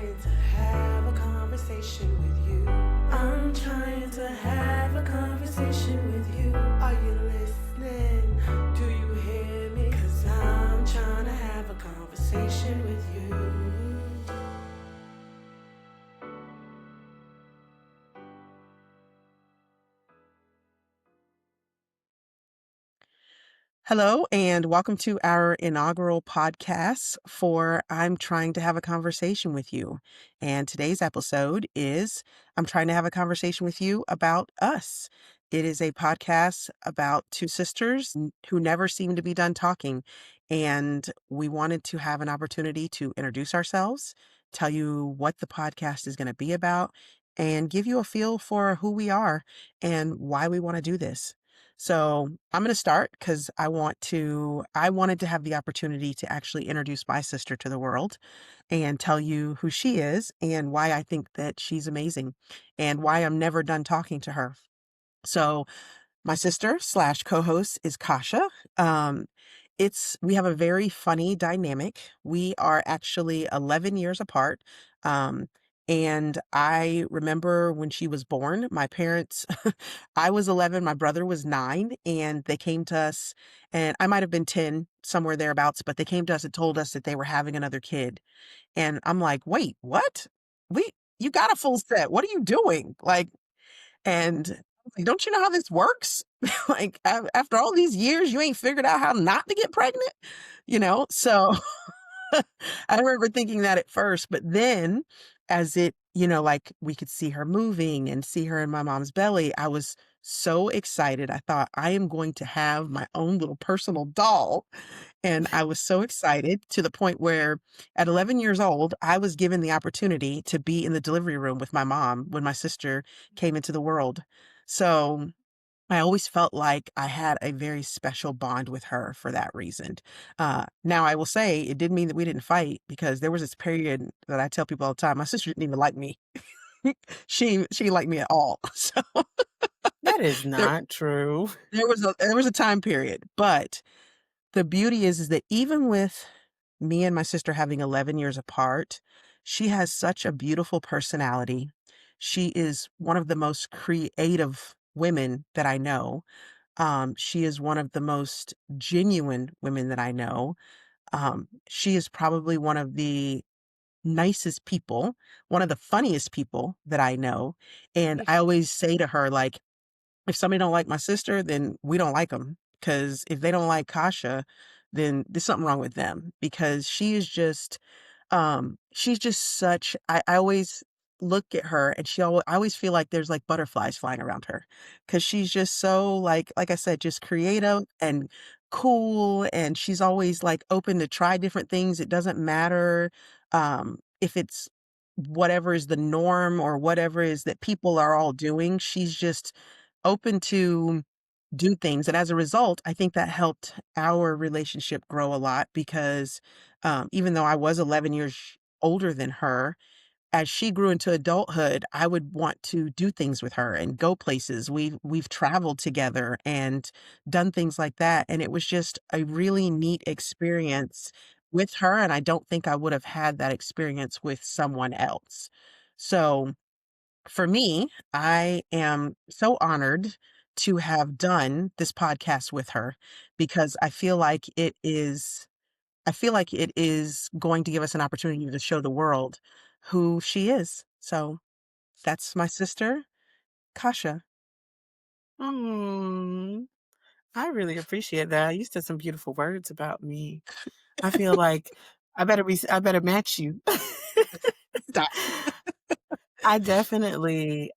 trying to have a conversation with you. I'm trying to have a conversation with you. Are you listening? Do you hear me? 'Cause I'm trying to have a conversation with you. Hello, and welcome to our inaugural podcast for I'm Trying to Have a Conversation with You. And today's episode is I'm Trying to Have a Conversation with You About Us. It is a podcast about two sisters who never seem to be done talking. And we wanted to have an opportunity to introduce ourselves, tell you what the podcast is going to be about, and give you a feel for who we are and why we want to do this. So I'm going to start because I wanted to have the opportunity to actually introduce my sister to the world and tell you who she is and why I think that she's amazing and why I'm never done talking to her. So my sister slash co-host is Kasha. Um, we have a very funny dynamic. We are actually 11 years apart. Um, and I remember when she was born, my parents, I was 11, my brother was 9, and they came to us, and I might have been 10, somewhere thereabouts, but they came to us and told us that they were having another kid. And I'm like, wait, what? You got a full set. What are you doing? And I was like, don't you know how this works? Like, after all these years, you ain't figured out how not to get pregnant, you know? So I remember thinking that at first, but then as like we could see her moving and see her in my mom's belly, I was so excited. I thought, I am going to have my own little personal doll. And I was so excited to the point where at 11 years old, I was given the opportunity to be in the delivery room with my mom when my sister came into the world. So I always felt like I had a very special bond with her for that reason. Now, I will say it didn't mean that we didn't fight because there was this period that I tell people all the time. My sister didn't even like me. She didn't like me at all. So That is there not true. there was a time period. But the beauty is that even with me and my sister having 11 years apart, she has such a beautiful personality. She is one of the most creative women that I know. She is one of the most genuine women that I know. She is probably one of the nicest people, one of the funniest people that I know. And I always say to her, like, if somebody don't like my sister, then we don't like them. Because if they don't like Kasha, then there's something wrong with them. Because she's just such. I always look at her, and I always feel like there's like butterflies flying around her, because she's just so like I said, just creative and cool, and she's always like open to try different things. It doesn't matter if it's whatever is the norm or whatever is that people are all doing. She's just open to do things. And as a result, I think that helped our relationship grow a lot because even though I was 11 years older than her, as she grew into adulthood, I would want to do things with her and go places. We've traveled together and done things like that. And it was just a really neat experience with her. And I don't think I would have had that experience with someone else. So for me, I am so honored to have done this podcast with her because I feel like it is going to give us an opportunity to show the world who she is. So that's my sister, Kasha. Mm, I really appreciate that. You said some beautiful words about me. I feel like I better match you. Stop. I definitely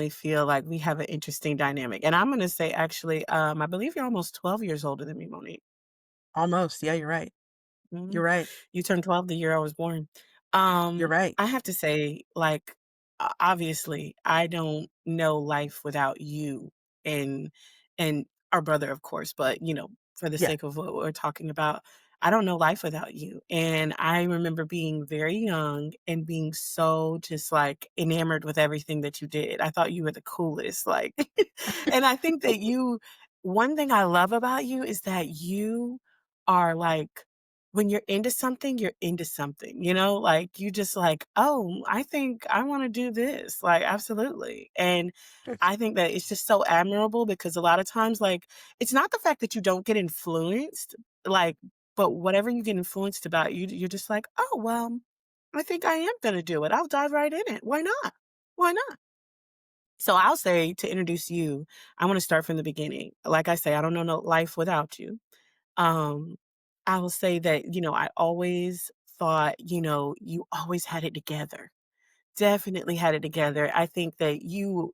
feel like we have an interesting dynamic. And I'm gonna say actually, I believe you're almost 12 years older than me, Monique. Almost. Yeah, you're right. You're Mhm. right. You turned 12 the year I was born. You're right. I have to say, like, obviously, I don't know life without you and and our brother, of course, but for the Yeah. sake of what we're talking about, I don't know life without you. And I remember being very young and being so just like enamored with everything that you did. I thought you were the coolest, like, and I think that one thing I love about you is that you are like when you're into something, you know? Like, you just like, "Oh, I think I wanna do this." Like, absolutely. And I think that it's just so admirable because a lot of times, like, it's not the fact that you don't get influenced, like, but whatever you get influenced about, you're just like, "Oh, well, I think I am gonna do it. I'll dive right in it. Why not? Why not?" So I'll say to introduce you, I wanna start from the beginning. Like I say, I don't know no life without you. Um, I will say that, I always thought, you always had it together. Definitely had it together. I think that you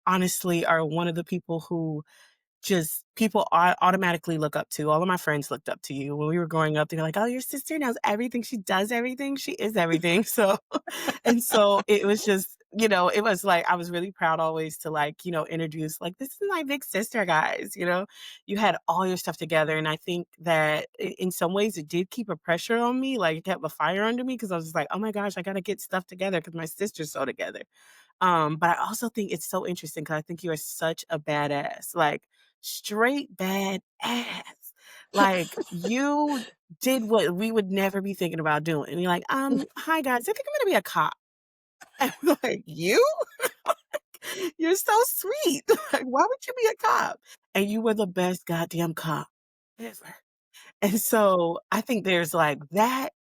honestly are one of the people who just people automatically look up to. All of my friends looked up to you when we were growing up. They're like, "Oh, your sister knows everything. She does everything. She is everything." So, and so it was just, it was like I was really proud always to like, introduce like this is my big sister, guys. You had all your stuff together, and I think that in some ways it did keep a pressure on me, like it kept a fire under me because I was just like, "Oh my gosh, I got to get stuff together because my sister's so together." But I also think it's so interesting because I think you are such a badass, like straight badass. Like you did what we would never be thinking about doing. And you're like, hi guys, I think I'm gonna be a cop. And we're like, you? You're so sweet. Like, why would you be a cop? And you were the best goddamn cop ever. And so I think there's like that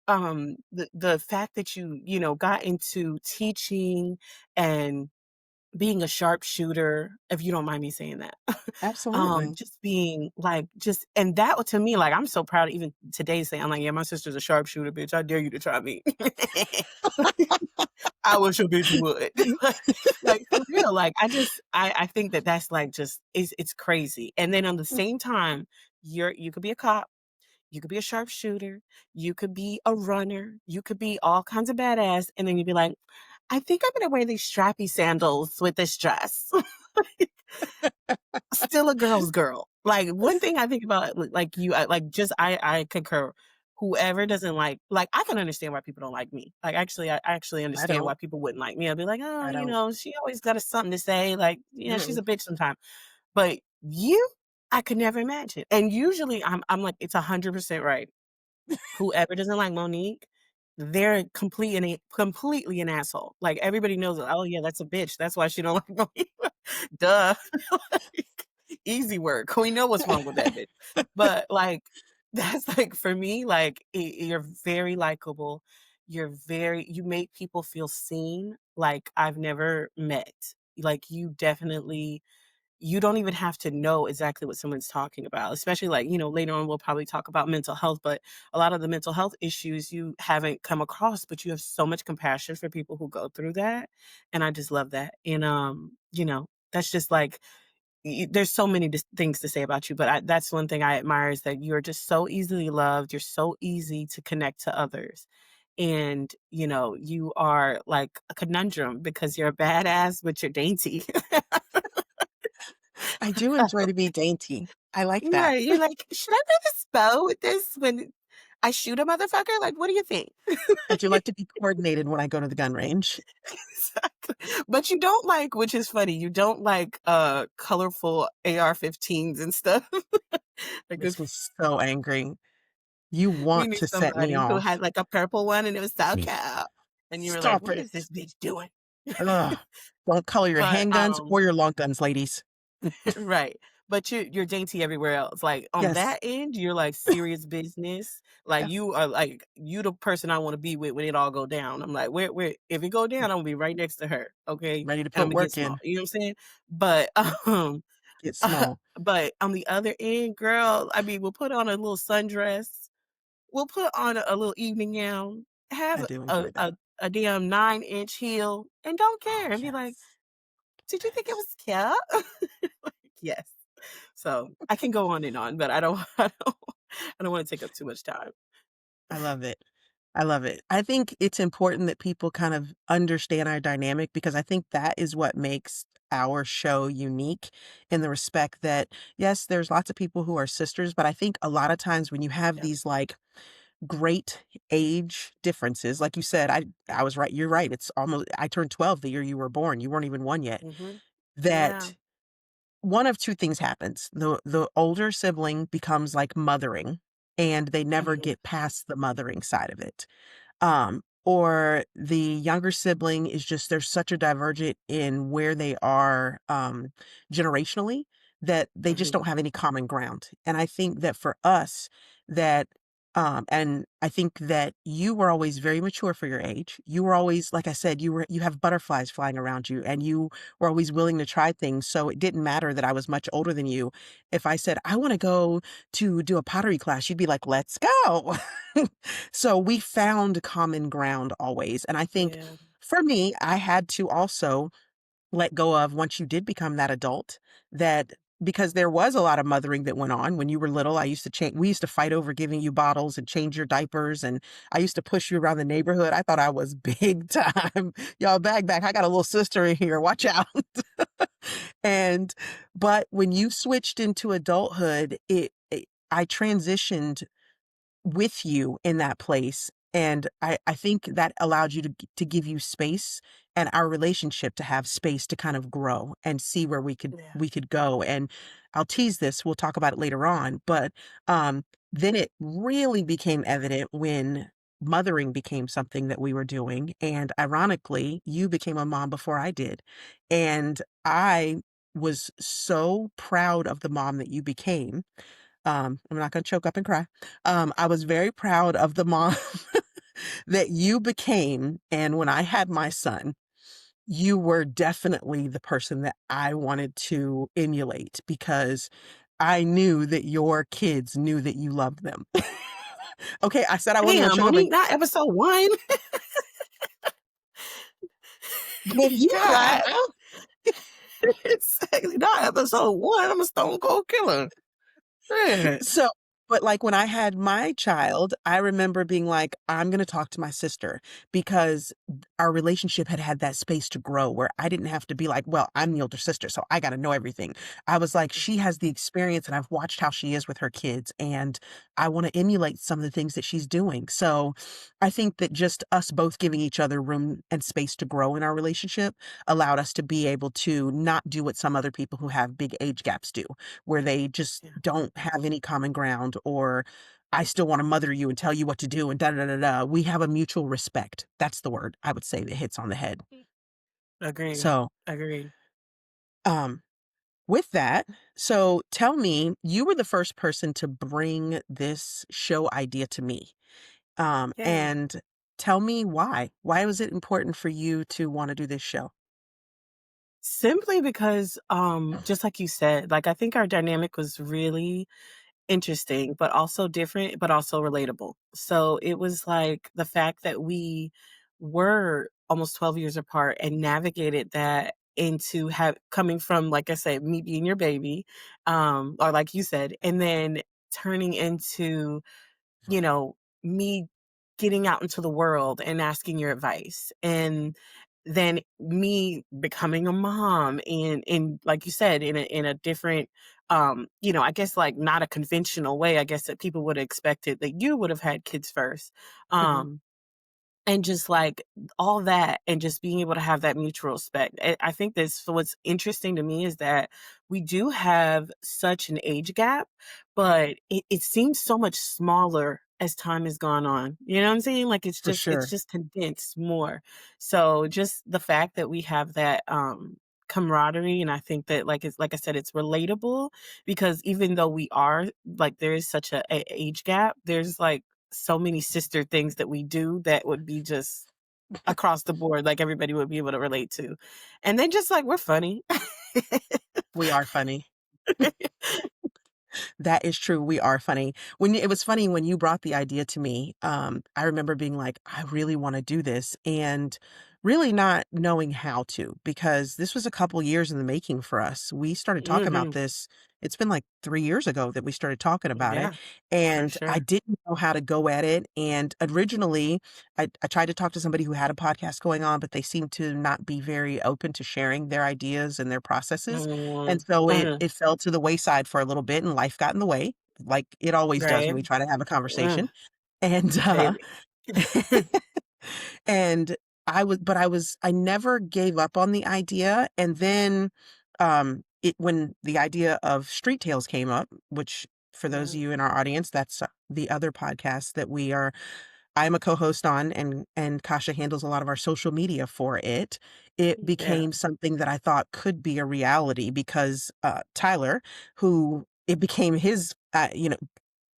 the fact that you got into teaching and being a sharpshooter, if you don't mind me saying that. Absolutely. Just being like, just, and that to me, like, I'm so proud even today to say, I'm like, yeah, my sister's a sharpshooter, bitch. I dare you to try me. I wish a bitch would. Like, for real. Like, I think that that's like just, it's crazy. And then on the same time, you could be a cop, you could be a sharpshooter, you could be a runner, you could be all kinds of badass. And then you'd be like, I think I'm gonna wear these strappy sandals with this dress. Still a girl's girl. Like, one thing I think about, like you, like, just I concur. Whoever doesn't like, I can understand why people don't like me. Like, actually, I actually I understand don't. why people wouldn't like me. I'd be like, "Oh, I don't. she always got a something to say, like, she's Mm-mm. a bitch sometimes." But you, I could never imagine. And usually I'm like, it's 100% right. Whoever doesn't like Monique, they're completely an asshole. Like, everybody knows, "Oh, yeah, that's a bitch. That's why she don't like Monique." Duh. Like, easy work. We know what's wrong with that bitch. But, like, that's, like, for me, like, you're very likable. You make people feel seen like I've never met. Like, you don't even have to know exactly what someone's talking about, especially like, later on we'll probably talk about mental health, but a lot of the mental health issues you haven't come across, but you have so much compassion for people who go through that. And I just love that. And, that's just like, there's so many things to say about you, but that's one thing I admire is that you're just so easily loved. You're so easy to connect to others. And, you are like a conundrum because you're a badass, but you're dainty. I do enjoy to be dainty. I like that. Right, you're like, "Should I wear this bow with this when I shoot a motherfucker? Like, what do you think?" I do like to be coordinated when I go to the gun range. Exactly. But you don't like, which is funny, you don't like, colorful AR-15s and stuff. Like Makes this me so angry. You we want knew to set me somebody who off. had, like, a purple one, and it was so Me. cute. And you were like, Stop "What it. is this bitch doing?" Ugh. Don't color your But, handguns or your long guns, ladies. right. But you're dainty everywhere else. Like, on Yes. that end, you're, like, serious business. Like, Yes. you are, like, you the person I wanna be with when it all go down. I'm like, "Where if it go down, I'm gonna be right next to her, okay? Ready to And put Imma get work small." in. You know what I'm saying? But, Get small. but on the other end, girl, I mean, we'll put on a little sundress. We'll put on a little evening gown, I have do a enjoy that. a a damn 9-inch heel, and don't Oh, care, and be like, yes. "Did you think it was cute?" Like, yes. So, I can go on and on, but I don't wanna take up too much time. I love it. I love it. I think it's important that people kind of understand our dynamic because I think that is what makes our show unique in the respect that, yes, there's lots of people who are sisters, but I think a lot of times when you have Yep. these like great age differences, like you said, I was right. You're right. It's almost, I turned 12 the year you were born. You weren't even one yet. Mhm. Yeah. That one of two things happens. The older sibling becomes like mothering. and they never Mhm. get past the mothering side of it. Or the younger sibling is just there's such a divergent in where they are generationally that they just Mhm. don't have any common ground. And I think that for us, that and I think that you were always very mature for your age. You were always, like I said, you have butterflies flying around you, and you were always willing to try things. So it didn't matter that I was much older than you. If I said I want to go to do a pottery class, you'd be like, "Let's go." So we found common ground always. And I think Yeah. for me, I had to also let go of once you did become that adult, that because there was a lot of mothering that went on when you were little. I used to change, we used to fight over giving you bottles and change your diapers. And I used to push you around the neighborhood. I thought I was big time. Y'all back. I got a little sister in here. Watch out. And, but when you switched into adulthood, I transitioned with you in that place. And I think that allowed you to give you space and our relationship to have space to kind of grow and see where Yeah. we could go. And I'll tease this, we'll talk about it later on, but then it really became evident when mothering became something that we were doing. And ironically, you became a mom before I did. And I was so proud of the mom that you became. I'm not gonna choke up and cry. I was very proud of the mom that you became, and when I had my son, you were definitely the person that I wanted to emulate because I knew that your kids knew that you loved them. Okay, I said I wasn't gonna Damn, choke up and Monique, not episode 1. then you cried. God. Exactly, not episode 1. I'm a stone cold killer. Shit. So, but like when I had my child, I remember being like, I'm going to talk to my sister because our relationship had had that space to grow where I didn't have to be like, well, I'm the older sister, so I got to know everything. I was like, she has the experience and I've watched how she is with her kids and I want to emulate some of the things that she's doing. So I think that just us both giving each other room and space to grow in our relationship allowed us to be able to not do what some other people who have big age gaps do where they just Yeah. don't have any common ground or I still want to mother you and tell you what to do and da da da da. We have a mutual respect. That's the word I would say that hits on the head. Agree. So, Agree. um, with that, so tell me, you were the first person to bring this show idea to me. Yay. And tell me why. Why was it important for you to want to do this show? Simply because, just like you said, like, I think our dynamic was really interesting, but also different, but also relatable. So it was like the fact that we were almost 12 years apart and navigated that into have coming from, like I said, me being your baby, or like you said, and then turning into, you know, me getting out into the world and asking your advice. And then me becoming a mom and like you said, in a different I guess like not a conventional way, I guess that people would have expected that you would have had kids first. Hmm. Um and just like all that and just being able to have that mutual respect. I think this what's interesting to me is that we do have such an age gap, but it seems so much smaller as time has gone on. You know what I'm saying? Like For it's sure. just condensed more. So just the fact that we have that camaraderie, and I think that like it's like I said, it's relatable because even though we are like there is such a age gap, there's like so many sister things that we do that would be just across the board, like everybody would be able to relate to. And then just like we're funny. We are funny. That is true, we are funny. It was funny when you brought the idea to me, I remember being like, "I really wanna do this," and really not knowing how to, because this was a couple years in the making for us. We started talking about Mhm. this it's been, like, 3 years ago that we started talking about it, Yeah, for and I sure. didn't know how to go at it, and originally, I tried to talk to somebody who had a podcast going on, but they seemed to not be very open to sharing their ideas and their processes. And Mhm. so Mhm. it fell to the wayside for a little bit and life got in the way, like it always does when Right. we try to have a Mm, conversation. And, baby. and I never gave up on the idea. And then, when the idea of Street Tales came up, which For those Yeah. of you in our audience, that's the other podcast that I'm a co-host on, and Kasha handles a lot of our social media for it. It Yeah. became something that I thought could be a reality because Tyler, who it became his,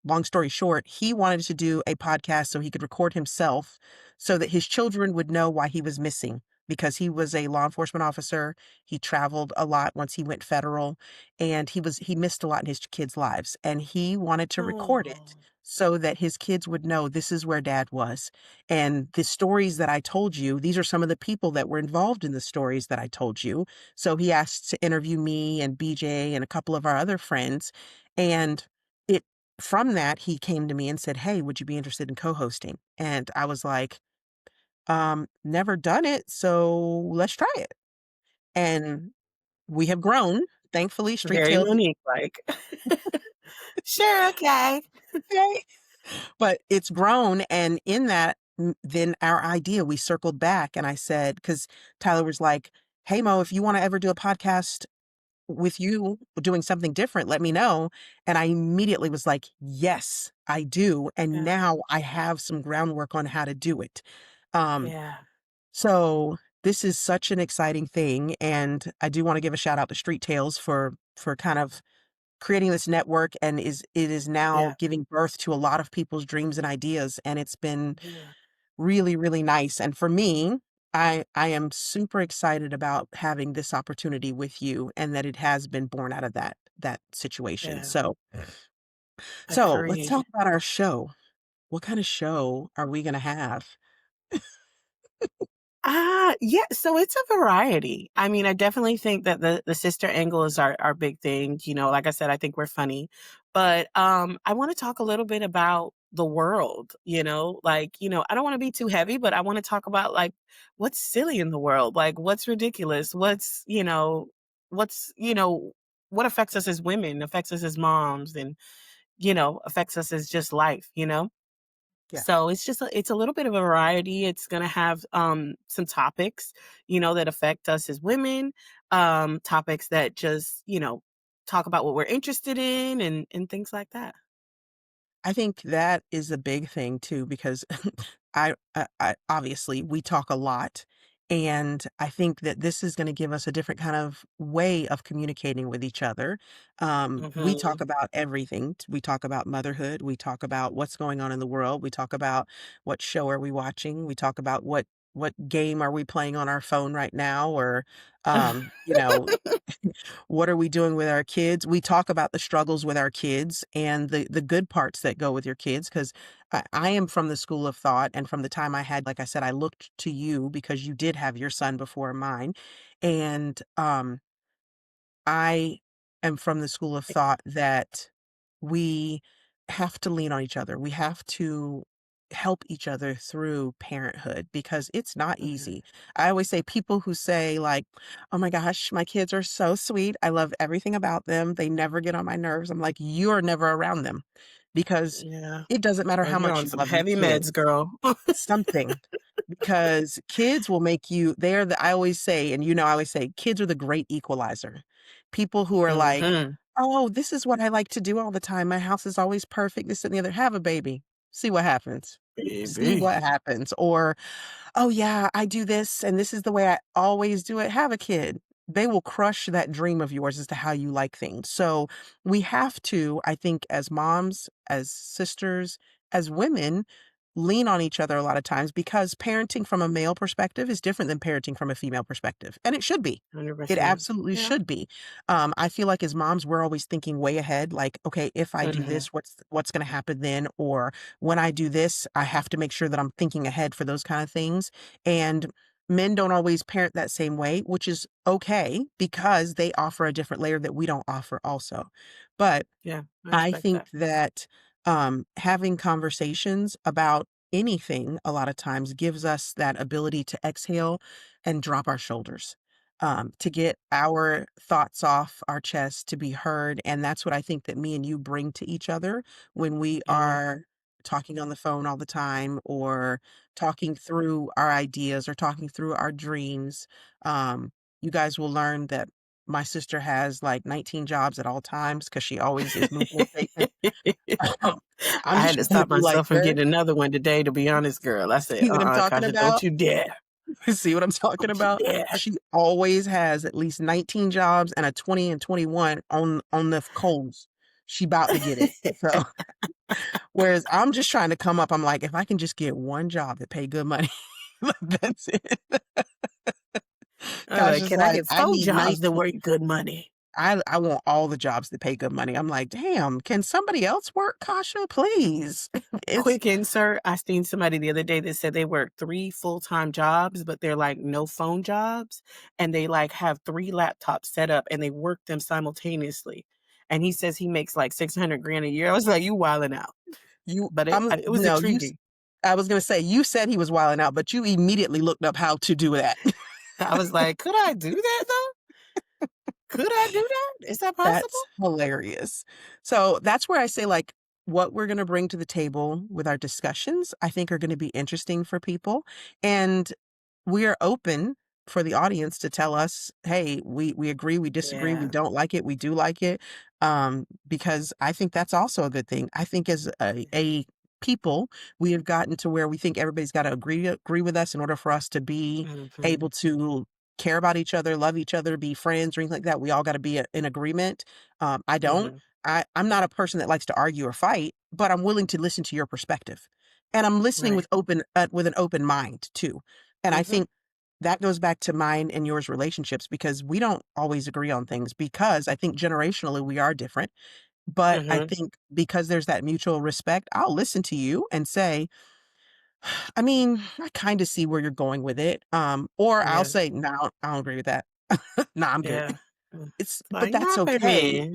long story short, he wanted to do a podcast so he could record himself so that his children would know why he was missing because he was a law enforcement officer. He traveled a lot once he went federal and he missed a lot in his kids' lives and he wanted to record it Oh. so that his kids would know this is where dad was. And the stories that I told you, these are some of the people that were involved in the stories that I told you. So he asked to interview me and BJ and a couple of our other friends. And it from that, he came to me and said, "Hey, would you be interested in co-hosting?" And I was like, never done it, so let's try it." And we have grown, thankfully, Street Very Tales is Monique like. Sure, okay. okay, but it's grown, and in that, then our idea, we circled back, and I said, because Tyler was like, "Hey, Mo, if you wanna ever do a podcast with you doing something different, let me know." And I immediately was like, yes, I do. And Yeah. now I have some groundwork on how to do it. Um, Yeah. so this is such an exciting thing. And I do want to give a shout out to Street Tales for kind of creating this network and it is now Yeah. giving birth to a lot of people's dreams and ideas. And it's been Yeah. really, really nice. And for me, I am super excited about having this opportunity with you and that it has been born out of that situation. Yeah. So let's Agreed. talk about our show. What kind of show are we gonna have? Yeah, so it's a variety. I mean, I definitely think that the sister angle is our big thing. Like I said, I think we're funny. But I want to talk a little bit about the world, I don't want to be too heavy, but I want to talk about like what's silly in the world, like what's ridiculous, what affects us as women, affects us as moms, and affects us as just life. Yeah. So it's a little bit of a variety. It's gonna have some topics, that affect us as women, topics that just, talk about what we're interested in and things like that. I think that is a big thing too because I obviously we talk a lot, and I think that this is going to give us a different kind of way of communicating with each other. We talk Hmm. about everything. We talk about motherhood. We talk about what's going on in the world. We talk about what show are we watching. We talk about what game are we playing on our phone right now, or you know what are we doing with our kids? We talk about the struggles with our kids and the good parts that go with your kids because I am from the school of thought and from the time I had, like I said, I looked to you because you did have your son before mine. And I am from the school of thought that we have to lean on each other. We have to help each other through parenthood because it's not Mhm. easy. I always say people who say like, "Oh my gosh, my kids are so sweet. I love everything about them. They never get on my nerves." I'm like, "You're never around them because Yeah. it doesn't matter Well, how you're much on you some love your heavy kid." meds, girl. Something. Because kids will make you I always say, and I always say, kids are the great equalizer. People who are like, Hmm. "Oh, this is what I like to do all the time. My house is always perfect, this and the other." Have a baby. See what happens. See Baby. what happens. Or, "Oh yeah, I do this and this is the way I always do it." Have a kid. They will crush that dream of yours as to how you like things. So we have to, I think, as moms, as sisters, as women, lean on each other a lot of times because parenting from a male perspective is different than parenting from a female perspective. And it should be. It 100%. absolutely Yeah. should be. I feel like as moms, we're always thinking way ahead, like, okay, if I do Hmm. this, what's going to happen then? Or when I do this, I have to make sure that I'm thinking ahead for those kind of things. And men don't always parent that same way, which is okay because they offer a different layer that we don't offer also. But Yeah, I I respect think that. that, having conversations about anything a lot of times gives us that ability to exhale and drop our shoulders, to get our thoughts off our chest, to be heard, and that's what I think that me and you bring to each other when we Yeah. are talking on the phone all the time or talking through our ideas or talking through our dreams. You guys will learn that my sister has like 19 jobs at all times because she always is moving and shaking. Um, I'm I just had to trying to stop be like myself from her. getting another one today, to be honest, girl. I said, See what I'm talking Kasha, don't about? you dare. See what I'm talking Don't you about? dare. She always has at least 19 jobs and a 20 and 21 on the coals. She about to get it. So whereas I'm just trying to come up, I'm like, if I can just get one job that pay good money, that's it. I was Gosh, like, just can I like get I 4 need jobs that 19. work good money? I want all the jobs that pay good money. I'm like, damn, can somebody else work, Kasha? Please. It's Quick insert, I seen somebody the other day that said they work 3 full-time jobs, but they're, like, no phone jobs, and they, like, have 3 laptops set up, and they work them simultaneously, and he says he makes, like, 600 grand a year. I was like, "You wilding out." you But I'm it was no, intriguing. I was gonna say you said he was wilding out, but you immediately looked up how to do that. I was like, "Could I do that, though? Could I do that? Is that That's possible?" hilarious. So that's where I say, like, what we're going to bring to the table with our discussions, I think are going to be interesting for people. And we are open for the audience to tell us, hey, we agree, we disagree, we Yeah. don't like it, we do like it. Because I think that's also a good thing. I think as a people, we have gotten to where we think everybody's got to agree with us in order for us to be able Mhm, to care about each other, love each other, be friends, or anything like that. We all got to be in agreement. I don't. mhm. I'm not a person that likes to argue or fight, but I'm willing to listen to your perspective, and I'm listening Right. with an open mind too. And I Mhm, think that goes back to mine and yours relationships because we don't always agree on things because I think generationally we are different. But I mhm. think because there's that mutual respect, I'll listen to you and say, I mean, I kind of see where you're going with it. Or I'll Yeah, say, no, I don't agree with that. No, I'm good. yeah. Mm. But Like, that's not for okay. me,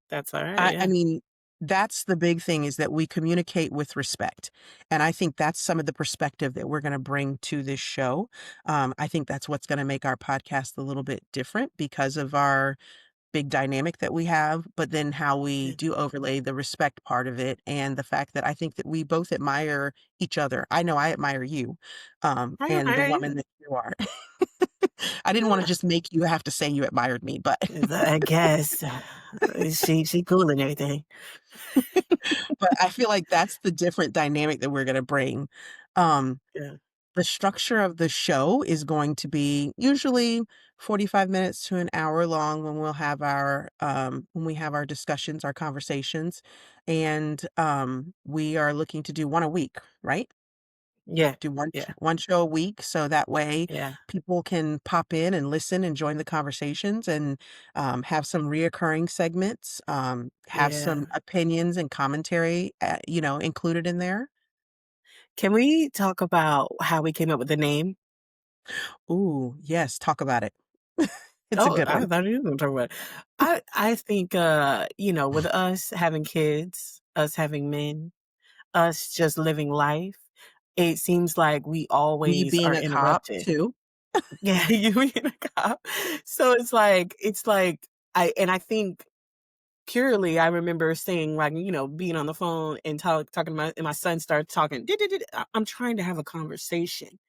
that's alright, I yeah. mean, that's the big thing is that we communicate with respect. And I think that's some of the perspective that we're going to bring to this show. I think that's what's going to make our podcast a little bit different because of our big dynamic that we have, but then how we Yeah. do overlay the respect part of it and the fact that I think that we both admire each other. I know I admire you, I and the admire woman you. that you are. I didn't want to Yeah. just make you have to say you admired me, but I guess. She cool and everything. but I feel like that's the different dynamic that we're going to bring. Um, Yeah. the structure of the show is going to be usually 45 minutes to an hour long when we'll have our when we have our discussions, our conversations, and we are looking to do one a week, right? Yeah. Do Yeah. one show a week so that way Yeah. people can pop in and listen and join the conversations and have some reoccurring segments, have Yeah. some opinions and commentary, included in there. Can we talk about how we came up with the name? Ooh, yes, talk about it. It's a Oh, good I one. thought you were gonna talk about it. I think, with us having kids, us having men, us just living life, it seems like we Me always being are a cop interrupted. too. Yeah, you being a cop. So it's like I think purely, I remember saying, like, being on the phone and talking to my son started talking. I'm trying to have a conversation.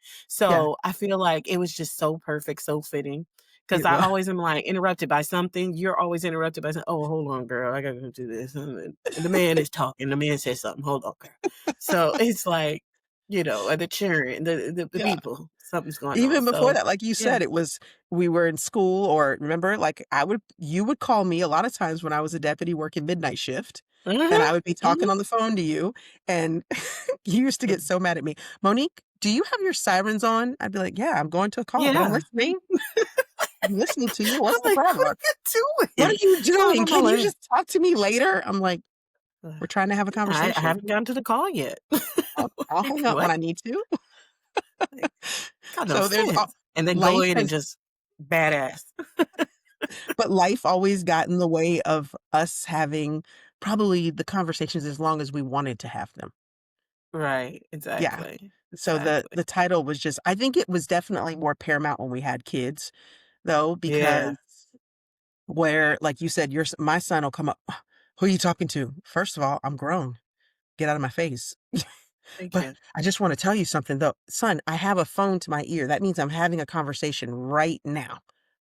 Yeah, So I feel like it was just so perfect, so fitting. Because it I was. always am like interrupted by something. You're always interrupted by something. Oh, hold on, girl. I gotta go do this. And the man is talking. The man says something. Hold on, girl. So it's like, the cheering, the Yeah. people, something's going on. Even before So that, like you yeah. said, it was we were in school or remember, like, you would call me a lot of times when I was a deputy working midnight shift, and I Hmm. would be talking on the phone to you, and you used to get Hmm. so mad at me. "Monique, do you have your sirens on?" I'd be like, "Yeah, I'm going to a call, but I'm Yeah. listening. I'm listening to you. I'm What's the like, what problem? are you What doing? are you Going doing? on my Can you way. just talk to me later?" I'm like, "We're trying to have a I conversation. haven't gotten to the call yet. I'll Like, hang up when what? I need to." Like, got no So there's a sense. And then go life in and has just badass. but life always got in the way of us having probably the conversations as long as we wanted to have them. Right. Yeah. Exactly. So the Exactly. title was just I think it was definitely more paramount when we had kids, though, because Yeah. where, like you said, my son will come up, "Who are you talking to?" First of all, I'm grown. Get out of my face. Thank But you. I just want to tell you something though. Son, I have a phone to my ear. That means I'm having a conversation right now.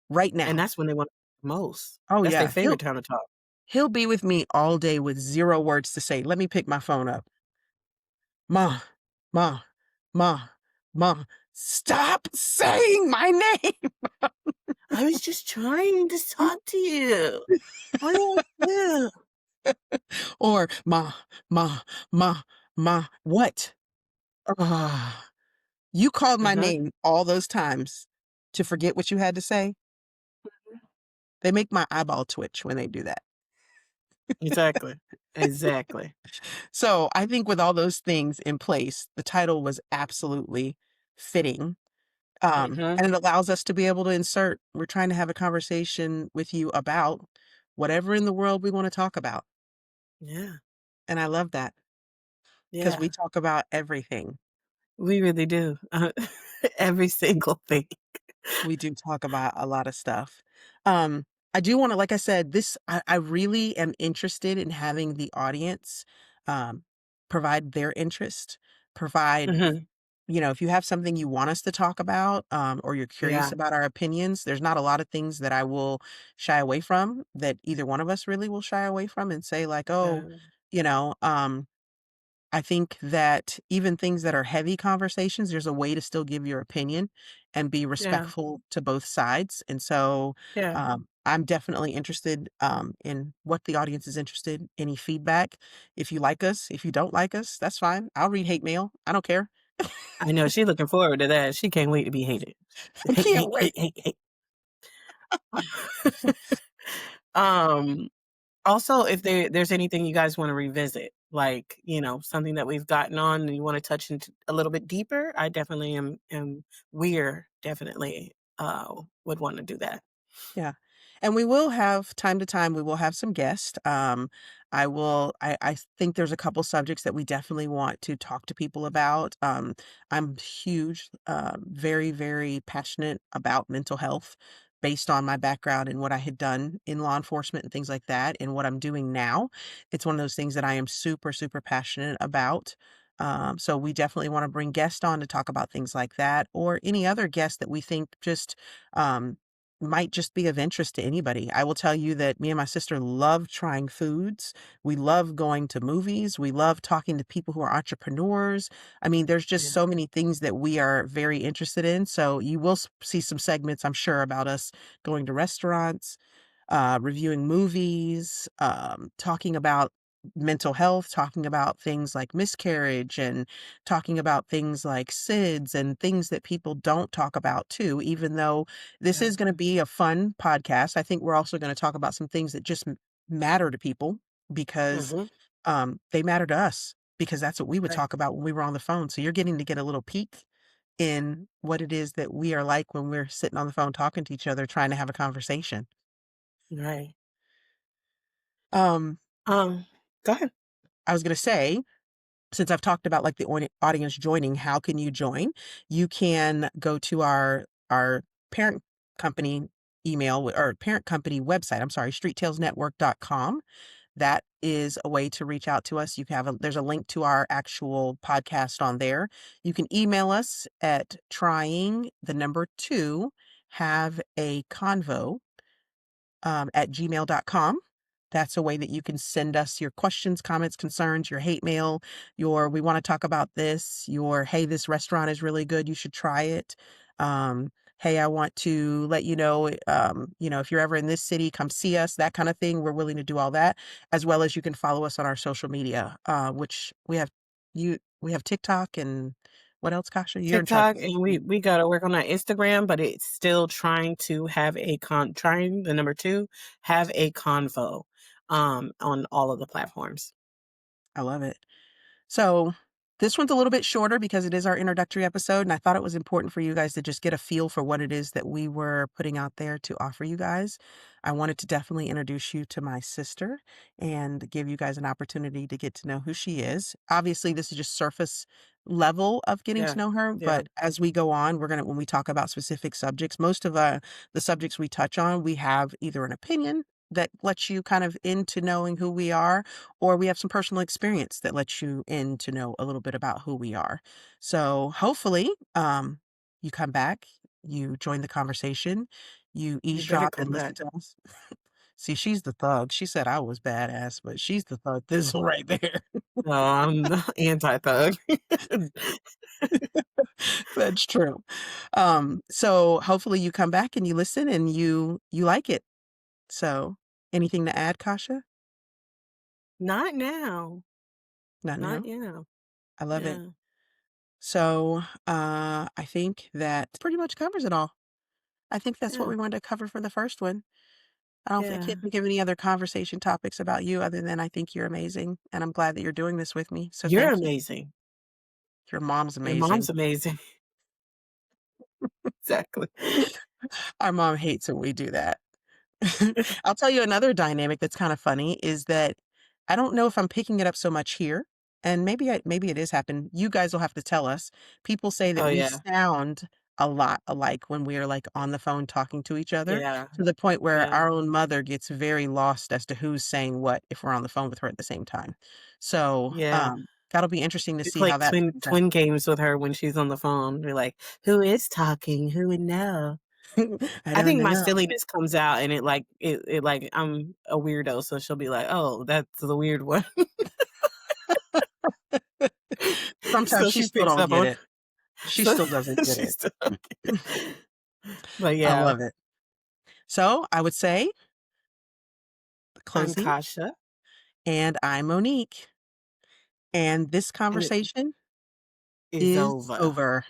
Right And now. that's when they want most. Oh That's their yeah. favorite time to talk. He'll be with me all day with 0 words to say. Let me pick my phone up. "Ma, ma, ma, ma, stop saying my name." I was just trying to talk to you. What do I do? Or, "Ma, ma, ma, ma, what? Ah." You called my Uh-huh. name all those times to forget what you had to say? They make my eyeball twitch when they do that. Exactly. Exactly. So, I think with all those things in place, the title was absolutely fitting. Mhm. And it allows us to be able to insert, we're trying to have a conversation with you about whatever in the world we wanna talk about, Yeah. and I love that because we Yeah. talk about everything. We really do. Every single thing. We do talk about a lot of stuff. Um, I do wanna, like I said, I really am interested in having the audience, um, provide their interest, provide, Mhm. if you have something you want us to talk about, or you're curious Yeah. about our opinions, there's not a lot of things that I will shy away from, that either one of us really will shy away from and say like, "Oh," Yeah. you know, I think that even things that are heavy conversations, there's a way to still give your opinion and be Yeah. respectful to both sides. And so Yeah. I'm definitely interested in what the audience is interested, any feedback. If you like us, if you don't like us, that's fine. I'll read hate mail. I don't care. I know she's looking forward to that. She can't wait to be hated. I Hate, can't hate, wait. hate, hate, hate. Um, Also, if there's anything you guys wanna revisit, like, something that we've gotten on and you wanna touch into a little bit deeper, I definitely we're definitely, would wanna do that. Yeah. And we will have time to time, we will have some guests. I think there's a couple subjects that we definitely want to talk to people about. I'm huge, very, very passionate about mental health based on my background and what I had done in law enforcement and things like that, and what I'm doing now. It's one of those things that I am super, super passionate about. So we definitely want to bring guests on to talk about things like that, or any other guests that we think just um, might just be of interest to anybody. I will tell you that me and my sister love trying foods. We love going to movies. We love talking to people who are entrepreneurs. I mean, there's just Yeah. so many things that we are very interested in. So you will see some segments, I'm sure, about us going to restaurants, reviewing movies, talking about mental health, talking about things like miscarriage, and talking about things like SIDS and things that people don't talk about too, even though this Yeah. is going to be a fun podcast. I think we're also going to talk about some things that just matter to people because Mhm. they matter to us, because that's what we would Right. talk about when we were on the phone. So you're getting to get a little peek in what it is that we are like when we're sitting on the phone talking to each other, trying to have a conversation. Right. Um, Um, Go ahead. I was gonna say, since I've talked about like the audience joining, how can you join? You can go to our parent company or parent company website. I'm sorry, streettailsnetwork.com. That is a way to reach out to us. There's a link to our actual podcast on there. You can email us at trying the number 2 have a convo at gmail.com. That's a way that you can send us your questions, comments, concerns, your hate mail, your we want to talk about this, your hey, this restaurant is really good, you should try it. Hey, I want to let you know, if you're ever in this city, come see us, that kind of thing. We're willing to do all that, as well as you can follow us on our social media, which we have TikTok and what else, Kasha? You're in charge TikTok, of and social we gotta work on that Instagram, but it's still trying to have trying the number 2, have a convo, on all of the platforms. I love it. So this one's a little bit shorter because it is our introductory episode, and I thought it was important for you guys to just get a feel for what it is that we were putting out there to offer you guys. I wanted to definitely introduce you to my sister and give you guys an opportunity to get to know who she is. Obviously, this is just surface level of getting to Yeah. know her, Yeah. but as we go on, when we talk about specific subjects, most of the subjects we touch on, we have either an opinion that lets you kind of into knowing who we are, or we have some personal experience that lets you in to know a little bit about who we are. So hopefully, you come back, you join the conversation, you You better eavesdrop come and listen back. to us. See, she's the thug. She said I was badass, but she's the thug thistle right there. No, I'm the anti-thug. That's true. So hopefully you come back and you listen and you like it. So, anything to add, Kasha? Not now. Not Not now? now. I love it. Yeah. So, I think that pretty much covers it all. I think that's what Yeah. we wanted to cover for the first one. I Yeah. can't think of any other conversation topics about you other than I think you're amazing, and I'm glad that you're doing this with me. So You're thank you. amazing. Your mom's Your mom's amazing. amazing. Exactly. Our mom hates when we do that. I'll tell you another dynamic that's kind of funny is that I don't know if I'm picking it up so much here, and maybe it is happening. You guys will have to tell us. People say that Oh, we yeah. sound a lot alike when we are like on the phone talking to each other Yeah. to the point where Yeah. our own mother gets very lost as to who's saying what if we're on the phone with her at the same time. So, Yeah. that'll be interesting to We see play how that twin turns out. twin games with her when she's on the phone. We're like, "Who is talking? Who would know?" I I don't think my know. silliness comes out and it like I'm a weirdo, so she'll be like, "Oh, that's the weird one." Sometimes So she she still picks don't up get on it. She so still doesn't get she's it. still okay. But I yeah, love it. So, I would say I'm closing, Kasha, and I'm Monique, and this and it conversation is is over. over.